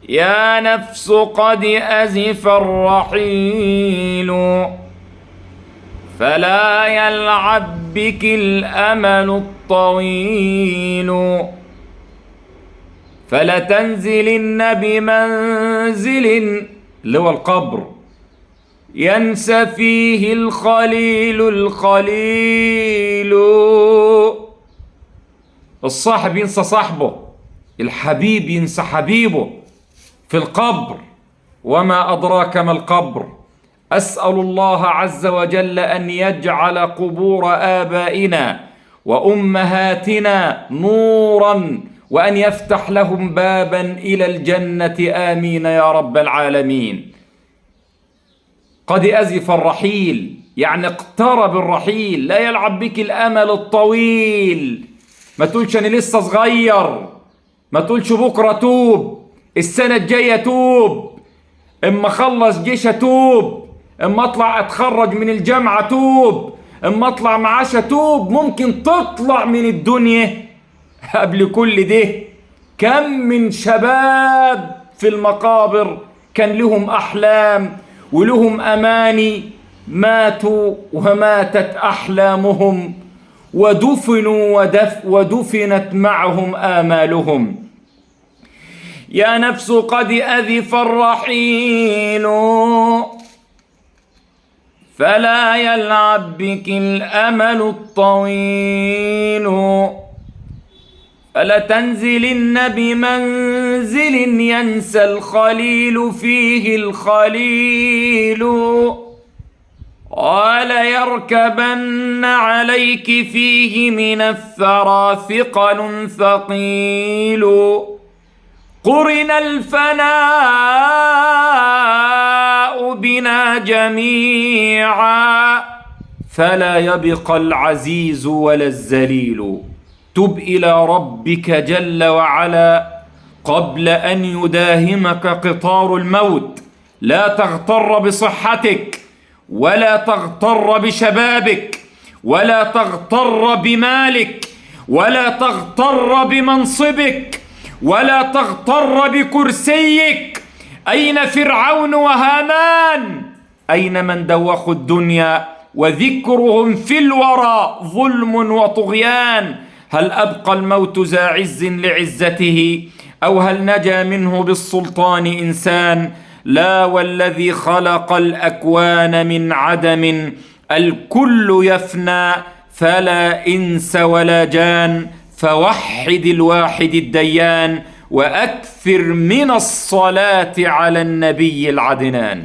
يا نفس قد أزف الرحيل، فلا يلعب بك الأمل الطويل، فلتنزلن بمنزل اللي هو القبر ينسى فيه الخليل. الصاحب ينسى صاحبه، الحبيب ينسى حبيبه في القبر. وما أدراك ما القبر. أسأل الله عز وجل أن يجعل قبور آبائنا وأمهاتنا نورا، وأن يفتح لهم بابا إلى الجنة، آمين يا رب العالمين. قد أزف الرحيل يعني اقترب الرحيل. لا يلعب بك الأمل الطويل. ما تقولش أنا لسه صغير، ما تقولش بكرة توب، السنة الجاية توب، اما اخلص جيش اتوب، اما اطلع اتخرج من الجامعة توب، اما اطلع معاش اتوب. ممكن تطلع من الدنيا قبل كل ده. كم من شباب في المقابر كان لهم احلام ولهم اماني، ماتوا وماتت احلامهم، ودفنوا ودفنت معهم آمالهم. يا نفس قد أذف الرحيل، فلا يلعب بك الأمل الطويل، فلتنزلن بمنزل ينسى الخليل فيه الخليل، وليركبن عليك فيه من الثرى ثقل ثقيل، قرن الفناء بنا جميعا، فلا يبقى العزيز ولا الذليل. تب إلى ربك جل وعلا قبل أن يداهمك قطار الموت. لا تغتر بصحتك، ولا تغتر بشبابك، ولا تغتر بمالك، ولا تغتر بمنصبك، ولا تغتر بكرسيك. أين فرعون وهامان؟ أين من دوخوا الدنيا وذكرهم في الورى ظلم وطغيان؟ هل أبقى الموت ذا عز لعزته، أو هل نجا منه بالسلطان إنسان؟ لا، والذي خلق الأكوان من عدم، الكل يفنى فلا إنس ولا جان. فوحد الواحد الديان، وأكثر من الصلاة على النبي العدنان.